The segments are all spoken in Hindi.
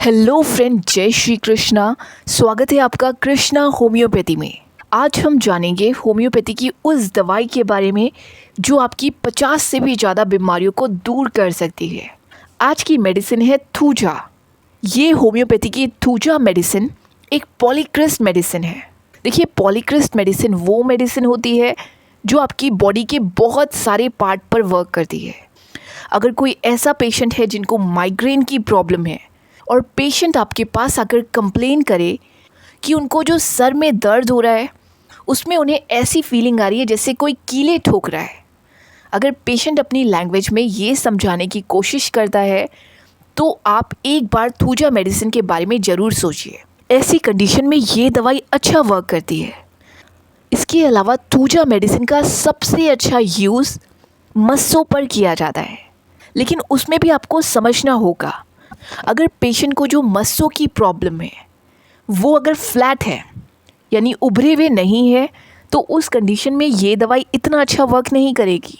हेलो फ्रेंड, जय श्री कृष्णा। स्वागत है आपका कृष्णा होम्योपैथी में। आज हम जानेंगे होम्योपैथी की उस दवाई के बारे में जो आपकी 50 से भी ज़्यादा बीमारियों को दूर कर सकती है। आज की मेडिसिन है थूजा। ये होम्योपैथी की थूजा मेडिसिन एक पॉलीक्रिस्ट मेडिसिन है। देखिए, पॉलीक्रिस्ट मेडिसिन वो मेडिसिन होती है जो आपकी बॉडी के बहुत सारे पार्ट पर वर्क करती है। अगर कोई ऐसा पेशेंट है जिनको माइग्रेन की प्रॉब्लम है और पेशेंट आपके पास आकर कंप्लेन करे कि उनको जो सर में दर्द हो रहा है उसमें उन्हें ऐसी फीलिंग आ रही है जैसे कोई कीले ठोक रहा है, अगर पेशेंट अपनी लैंग्वेज में ये समझाने की कोशिश करता है तो आप एक बार थूजा मेडिसिन के बारे में ज़रूर सोचिए। ऐसी कंडीशन में ये दवाई अच्छा वर्क करती है। इसके अलावा थूजा मेडिसिन का सबसे अच्छा यूज़ मस्सों पर किया जाता है, लेकिन उसमें भी आपको समझना होगा, अगर पेशेंट को जो मस्सों की प्रॉब्लम है वो अगर फ्लैट है यानी उभरे हुए नहीं है तो उस कंडीशन में ये दवाई इतना अच्छा वर्क नहीं करेगी।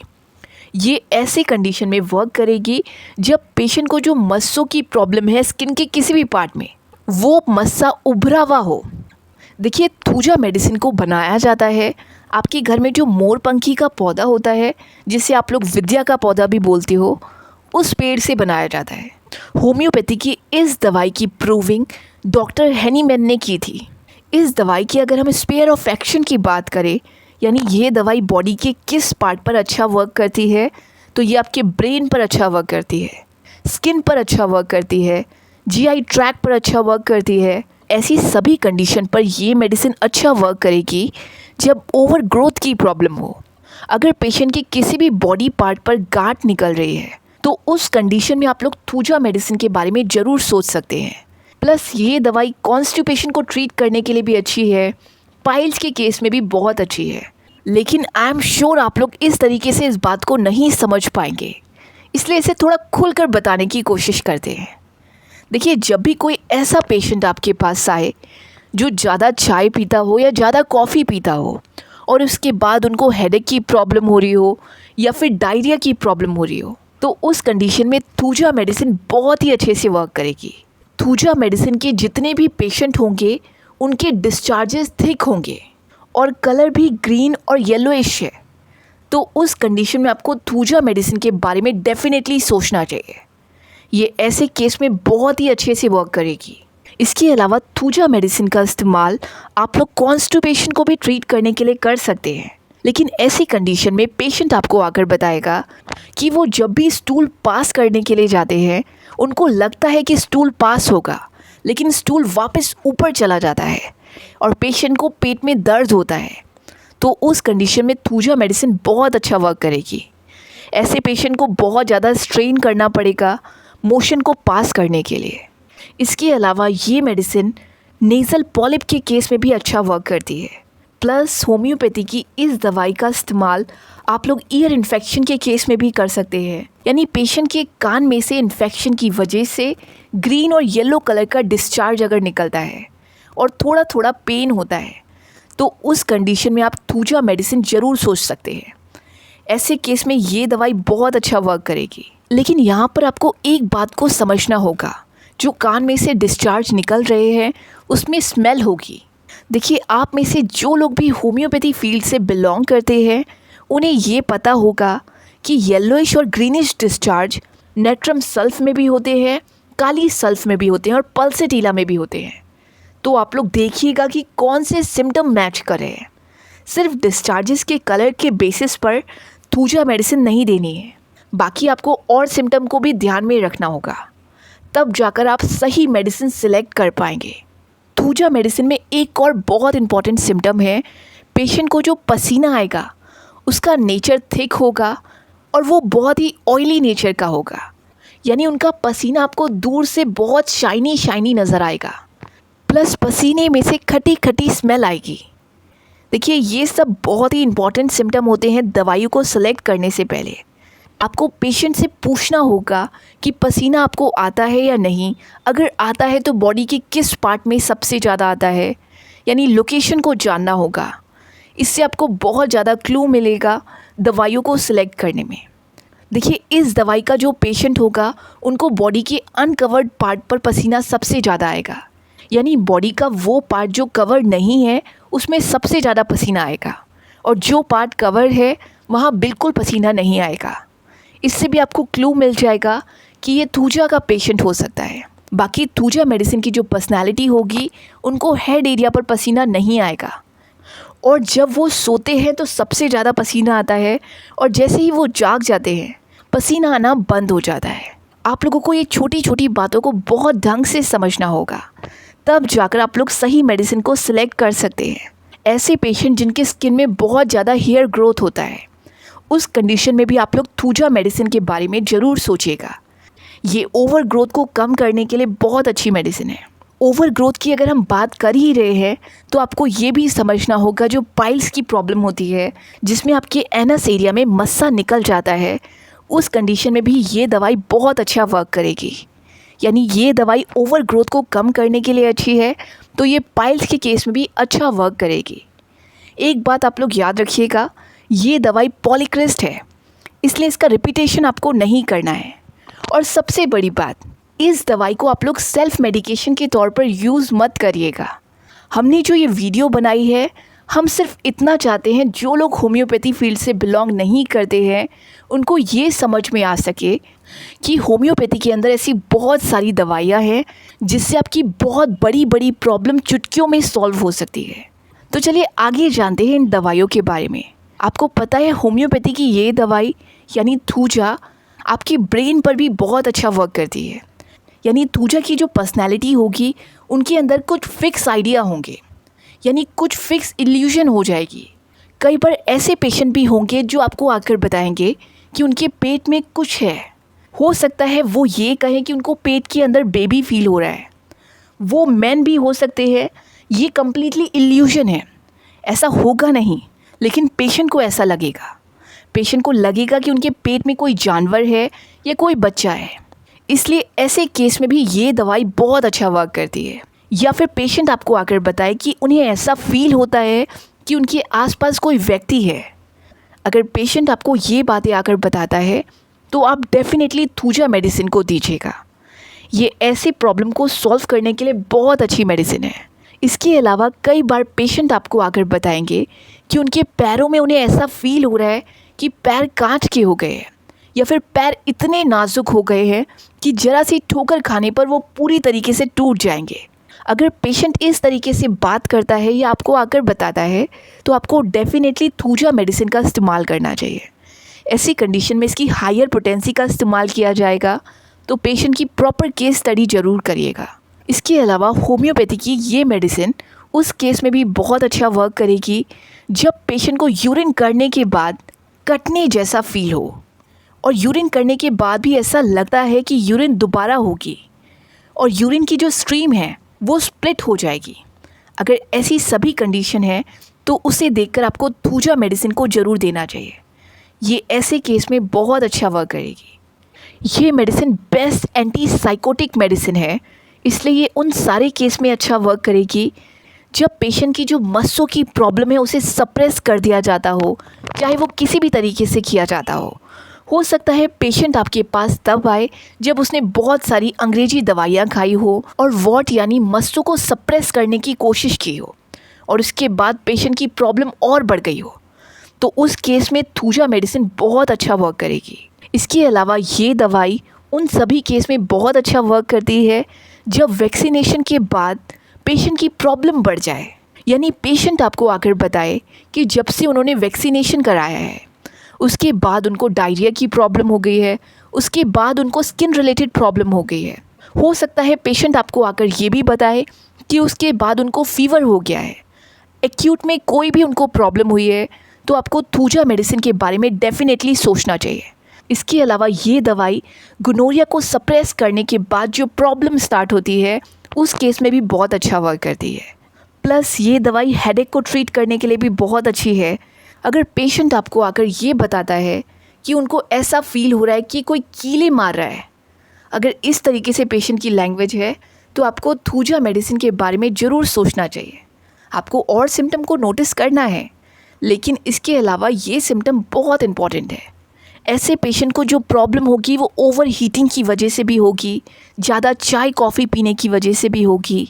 ये ऐसे कंडीशन में वर्क करेगी जब पेशेंट को जो मस्सों की प्रॉब्लम है स्किन के किसी भी पार्ट में, वो मस्सा उभरा हुआ हो। देखिए, थूजा मेडिसिन को बनाया जाता है आपके घर में जो मोरपंखी का पौधा होता है, जिसे आप लोग विद्या का पौधा भी बोलते हो, उस पेड़ से बनाया जाता है। होम्योपैथी की इस दवाई की प्रूविंग डॉक्टर हैनीमैन ने की थी। इस दवाई की अगर हम स्पेयर ऑफ एक्शन की बात करें, यानी ये दवाई बॉडी के किस पार्ट पर अच्छा वर्क करती है, तो ये आपके ब्रेन पर अच्छा वर्क करती है, स्किन पर अच्छा वर्क करती है, जीआई ट्रैक पर अच्छा वर्क करती है। ऐसी सभी कंडीशन पर ये मेडिसिन अच्छा वर्क करेगी जब ओवर ग्रोथ की प्रॉब्लम हो, अगर पेशेंट के किसी भी बॉडी पार्ट पर गांठ निकल रही है तो उस कंडीशन में आप लोग थूजा मेडिसिन के बारे में ज़रूर सोच सकते हैं। प्लस ये दवाई कॉन्स्टिपेशन को ट्रीट करने के लिए भी अच्छी है, पाइल्स के केस में भी बहुत अच्छी है। लेकिन आई एम श्योर आप लोग इस तरीके से इस बात को नहीं समझ पाएंगे, इसलिए इसे थोड़ा खुलकर बताने की कोशिश करते हैं। देखिए, जब भी कोई ऐसा पेशेंट आपके पास आए जो ज़्यादा चाय पीता हो या ज़्यादा कॉफ़ी पीता हो और उसके बाद उनको हेडेक की प्रॉब्लम हो रही हो या फिर डायरिया की प्रॉब्लम हो रही हो, तो उस कंडीशन में थूजा मेडिसिन बहुत ही अच्छे से वर्क करेगी। थूजा मेडिसिन के जितने भी पेशेंट होंगे उनके डिस्चार्जेस थिक होंगे और कलर भी ग्रीन और येलोइश है, तो उस कंडीशन में आपको थूजा मेडिसिन के बारे में डेफिनेटली सोचना चाहिए। ये ऐसे केस में बहुत ही अच्छे से वर्क करेगी। इसके अलावा थूजा मेडिसिन का इस्तेमाल आप लोग कॉन्स्टिपेशन को भी ट्रीट करने के लिए कर सकते हैं, लेकिन ऐसी कंडीशन में पेशेंट आपको आकर बताएगा कि वो जब भी स्टूल पास करने के लिए जाते हैं उनको लगता है कि स्टूल पास होगा, लेकिन स्टूल वापस ऊपर चला जाता है और पेशेंट को पेट में दर्द होता है, तो उस कंडीशन में थूजा मेडिसिन बहुत अच्छा वर्क करेगी। ऐसे पेशेंट को बहुत ज़्यादा स्ट्रेन करना पड़ेगा मोशन को पास करने के लिए। इसके अलावा ये मेडिसिन नेज़ल पॉलिप के केस में भी अच्छा वर्क करती है। प्लस होम्योपैथी की इस दवाई का इस्तेमाल आप लोग ईयर इन्फेक्शन के केस में भी कर सकते हैं, यानी पेशेंट के कान में से इन्फेक्शन की वजह से ग्रीन और येलो कलर का डिस्चार्ज अगर निकलता है और थोड़ा थोड़ा पेन होता है, तो उस कंडीशन में आप थूजा मेडिसिन ज़रूर सोच सकते हैं। ऐसे केस में ये दवाई बहुत अच्छा वर्क करेगी। लेकिन यहाँ पर आपको एक बात को समझना होगा, जो कान में से डिस्चार्ज निकल रहे हैं उसमें स्मेल होगी। देखिए, आप में से जो लोग भी होम्योपैथी फील्ड से बिलोंग करते हैं उन्हें ये पता होगा कि येलोइश और ग्रीनिश डिस्चार्ज नेट्रम सल्फ में भी होते हैं, काली सल्फ में भी होते हैं और पल्सेटिला में भी होते हैं। तो आप लोग देखिएगा कि कौन से सिम्टम मैच कर रहे हैं। सिर्फ डिस्चार्जेस के कलर के बेसिस पर थूजा मेडिसिन नहीं देनी है, बाकी आपको और सिम्टम को भी ध्यान में रखना होगा, तब जाकर आप सही मेडिसिन सिलेक्ट कर पाएंगे। थूजा मेडिसिन में एक और बहुत इंपॉर्टेंट सिम्टम है, पेशेंट को जो पसीना आएगा उसका नेचर थिक होगा और वो बहुत ही ऑयली नेचर का होगा, यानी उनका पसीना आपको दूर से बहुत शाइनी शाइनी नज़र आएगा, प्लस पसीने में से खटी खटी स्मेल आएगी। देखिए, ये सब बहुत ही इंपॉर्टेंट सिम्टम होते हैं। दवाइयों को सिलेक्ट करने से पहले आपको पेशेंट से पूछना होगा कि पसीना आपको आता है या नहीं, अगर आता है तो बॉडी के किस पार्ट में सबसे ज़्यादा आता है, यानी लोकेशन को जानना होगा। इससे आपको बहुत ज़्यादा क्लू मिलेगा दवाइयों को सिलेक्ट करने में। देखिए, इस दवाई का जो पेशेंट होगा उनको बॉडी के अनकवर्ड पार्ट पर पसीना सबसे ज़्यादा आएगा। यानी बॉडी का वो पार्ट जो कवर नहीं है उसमें सबसे ज़्यादा पसीना आएगा, और जो पार्ट कवर है वहाँ बिल्कुल पसीना नहीं आएगा। इससे भी आपको क्लू मिल जाएगा कि ये थूजा का पेशेंट हो सकता है। बाकी थूजा मेडिसिन की जो पर्सनालिटी होगी, उनको हेड एरिया पर पसीना नहीं आएगा, और जब वो सोते हैं तो सबसे ज़्यादा पसीना आता है, और जैसे ही वो जाग जाते हैं पसीना आना बंद हो जाता है। आप लोगों को ये छोटी छोटी बातों को बहुत ढंग से समझना होगा, तब जाकर आप लोग सही मेडिसिन को सिलेक्ट कर सकते हैं। ऐसे पेशेंट जिनके स्किन में बहुत ज़्यादा हेयर ग्रोथ होता है, उस कंडीशन में भी आप लोग थूजा मेडिसिन के बारे में ज़रूर सोचिएगा। ये ओवर ग्रोथ को कम करने के लिए बहुत अच्छी मेडिसिन है। ओवर ग्रोथ की अगर हम बात कर ही रहे हैं तो आपको ये भी समझना होगा, जो पाइल्स की प्रॉब्लम होती है जिसमें आपके एनस एरिया में मस्सा निकल जाता है, उस कंडीशन में भी ये दवाई बहुत अच्छा वर्क करेगी। यानी ये दवाई ओवर ग्रोथ को कम करने के लिए अच्छी है, तो ये पाइल्स के केस में भी अच्छा वर्क करेगी। एक बात आप लोग याद रखिएगा, ये दवाई पॉलीक्रिस्ट है, इसलिए इसका रिपीटेशन आपको नहीं करना है। और सबसे बड़ी बात, इस दवाई को आप लोग सेल्फ मेडिकेशन के तौर पर यूज़ मत करिएगा। हमने जो ये वीडियो बनाई है, हम सिर्फ इतना चाहते हैं जो लोग होम्योपैथी फील्ड से बिलोंग नहीं करते हैं उनको ये समझ में आ सके कि होम्योपैथी के अंदर ऐसी बहुत सारी दवाइयाँ हैं जिससे आपकी बहुत बड़ी बड़ी प्रॉब्लम चुटकियों में सॉल्व हो सकती है। तो चलिए आगे जानते हैं इन दवाइयों के बारे में। आपको पता है होम्योपैथी की ये दवाई यानी थूजा आपकी ब्रेन पर भी बहुत अच्छा वर्क करती है। यानी थूजा की जो पर्सनैलिटी होगी, उनके अंदर कुछ फिक्स आइडिया होंगे, यानी कुछ फिक्स इल्यूजन हो जाएगी। कई बार ऐसे पेशेंट भी होंगे जो आपको आकर बताएंगे कि उनके पेट में कुछ है। हो सकता है वो ये कहें कि उनको पेट के अंदर बेबी फील हो रहा है। वो मैन भी हो सकते हैं। ये कम्प्लीटली इल्यूजन है, ऐसा होगा नहीं, लेकिन पेशेंट को ऐसा लगेगा। पेशेंट को लगेगा कि उनके पेट में कोई जानवर है या कोई बच्चा है। इसलिए ऐसे केस में भी ये दवाई बहुत अच्छा वर्क करती है। या फिर पेशेंट आपको आकर बताए कि उन्हें ऐसा फील होता है कि उनके आसपास कोई व्यक्ति है। अगर पेशेंट आपको ये बातें आकर बताता है तो आप डेफिनेटली थूजा मेडिसिन को दीजिएगा। ये ऐसी प्रॉब्लम को सॉल्व करने के लिए बहुत अच्छी मेडिसिन है। इसके अलावा कई बार पेशेंट आपको आकर बताएंगे कि उनके पैरों में उन्हें ऐसा फील हो रहा है कि पैर कांच के हो गए हैं, या फिर पैर इतने नाजुक हो गए हैं कि ज़रा सी ठोकर खाने पर वो पूरी तरीके से टूट जाएंगे। अगर पेशेंट इस तरीके से बात करता है या आपको आकर बताता है तो आपको डेफिनेटली थूजा मेडिसिन का इस्तेमाल करना चाहिए। ऐसी कंडीशन में इसकी हायर पोटेंसी का इस्तेमाल किया जाएगा, तो पेशेंट की प्रॉपर केस स्टडी ज़रूर करिएगा। इसके अलावा होम्योपैथी की ये मेडिसिन उस केस में भी बहुत अच्छा वर्क करेगी जब पेशेंट को यूरिन करने के बाद कटने जैसा फील हो, और यूरिन करने के बाद भी ऐसा लगता है कि यूरिन दोबारा होगी और यूरिन की जो स्ट्रीम है वो स्प्लिट हो जाएगी। अगर ऐसी सभी कंडीशन है तो उसे देखकर आपको थूजा मेडिसिन को ज़रूर देना चाहिए। ये ऐसे केस में बहुत अच्छा वर्क करेगी। ये medicine best anti psychotic medicine है, इसलिए ये उन सारे केस में अच्छा वर्क करेगी जब पेशेंट की जो मस्सों की प्रॉब्लम है उसे सप्रेस कर दिया जाता हो, चाहे वो किसी भी तरीके से किया जाता हो सकता है पेशेंट आपके पास तब आए जब उसने बहुत सारी अंग्रेजी दवाइयाँ खाई हो और वॉट यानी मस्सों को सप्रेस करने की कोशिश की हो, और उसके बाद पेशेंट की प्रॉब्लम और बढ़ गई हो, तो उस केस में थूजा मेडिसिन बहुत अच्छा वर्क करेगी। इसके अलावा ये दवाई उन सभी केस में बहुत अच्छा वर्क करती है जब वैक्सीनेशन के बाद पेशेंट की प्रॉब्लम बढ़ जाए। यानी पेशेंट आपको आकर बताए कि जब से उन्होंने वैक्सीनेशन कराया है उसके बाद उनको डायरिया की प्रॉब्लम हो गई है, उसके बाद उनको स्किन रिलेटेड प्रॉब्लम हो गई है। हो सकता है पेशेंट आपको आकर ये भी बताए कि उसके बाद उनको फीवर हो गया है। एक्यूट में कोई भी उनको प्रॉब्लम हुई है तो आपको थूजा मेडिसिन के बारे में डेफिनेटली सोचना चाहिए। इसके अलावा ये दवाई गोनोरिया को सप्रेस करने के बाद जो प्रॉब्लम स्टार्ट होती है उस केस में भी बहुत अच्छा वर्क करती है। प्लस ये दवाई हेडेक को ट्रीट करने के लिए भी बहुत अच्छी है। अगर पेशेंट आपको आकर ये बताता है कि उनको ऐसा फील हो रहा है कि कोई कीले मार रहा है, अगर इस तरीके से पेशेंट की लैंग्वेज है तो आपको थूजा मेडिसिन के बारे में ज़रूर सोचना चाहिए। आपको और सिम्टम को नोटिस करना है, लेकिन इसके अलावा ये सिम्टम बहुत इंपॉर्टेंट है। ऐसे पेशेंट को जो प्रॉब्लम होगी वो ओवर हीटिंग की वजह से भी होगी, ज़्यादा चाय कॉफ़ी पीने की वजह से भी होगी।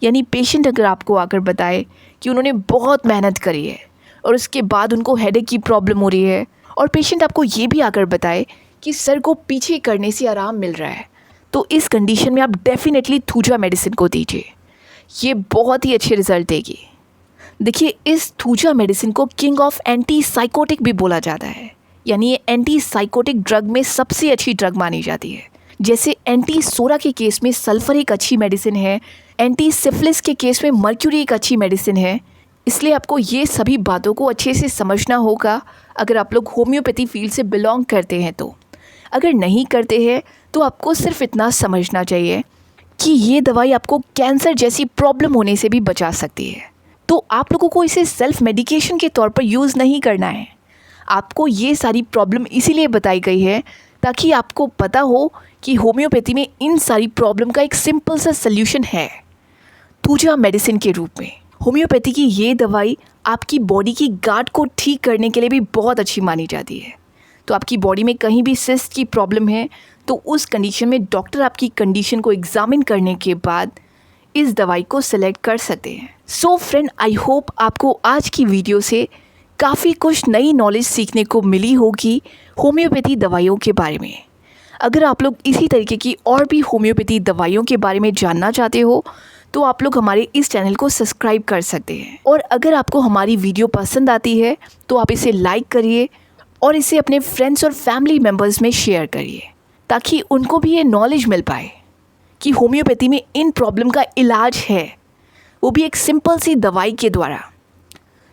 यानी पेशेंट अगर आपको आकर बताए कि उन्होंने बहुत मेहनत करी है और उसके बाद उनको हेडेक की प्रॉब्लम हो रही है, और पेशेंट आपको ये भी आकर बताए कि सर को पीछे करने से आराम मिल रहा है, तो इस कंडीशन में आप डेफिनेटली थूजा मेडिसिन को दीजिए। ये बहुत ही अच्छे रिजल्ट देगी। देखिए, इस थूजा मेडिसिन को किंग ऑफ एंटी साइकोटिक भी बोला जाता है। यानी ये एंटी साइकोटिक ड्रग में सबसे अच्छी ड्रग मानी जाती है। जैसे एंटी सोरा के केस में सल्फर एक अच्छी मेडिसिन है, एंटी सिफिलिस के केस में मर्क्यूरी एक अच्छी मेडिसिन है। इसलिए आपको ये सभी बातों को अच्छे से समझना होगा अगर आप लोग होम्योपैथी फील्ड से बिलोंग करते हैं तो। अगर नहीं करते हैं तो आपको सिर्फ इतना समझना चाहिए कि ये दवाई आपको कैंसर जैसी प्रॉब्लम होने से भी बचा सकती है। तो आप लोगों को इसे सेल्फ मेडिकेशन के तौर पर यूज़ नहीं करना है। आपको ये सारी प्रॉब्लम इसीलिए बताई गई है ताकि आपको पता हो कि होम्योपैथी में इन सारी प्रॉब्लम का एक सिंपल सा सल्यूशन है थूजा मेडिसिन के रूप में। होम्योपैथी की ये दवाई आपकी बॉडी की गार्ड को ठीक करने के लिए भी बहुत अच्छी मानी जाती है। तो आपकी बॉडी में कहीं भी सिस्ट की प्रॉब्लम है तो उस कंडीशन में डॉक्टर आपकी कंडीशन को एग्जामिन करने के बाद इस दवाई को सिलेक्ट कर सकते हैं। सो फ्रेंड, आई होप आपको आज की वीडियो से काफ़ी कुछ नई नॉलेज सीखने को मिली होगी होम्योपैथी दवाइयों के बारे में। अगर आप लोग इसी तरीके की और भी होम्योपैथी दवाइयों के बारे में जानना चाहते हो तो आप लोग हमारे इस चैनल को सब्सक्राइब कर सकते हैं। और अगर आपको हमारी वीडियो पसंद आती है तो आप इसे लाइक करिए और इसे अपने फ्रेंड्स और फैमिली मेम्बर्स में शेयर करिए ताकि उनको भी ये नॉलेज मिल पाए कि होम्योपैथी में इन प्रॉब्लम का इलाज है, वो भी एक सिंपल सी दवाई के द्वारा।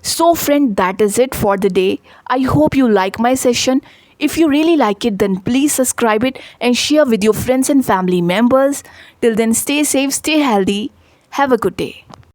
So friend, that is it for the day. I hope you like my session. If you really like it, then please subscribe it and share with your friends and family members. Till then, stay safe, stay healthy. Have a good day.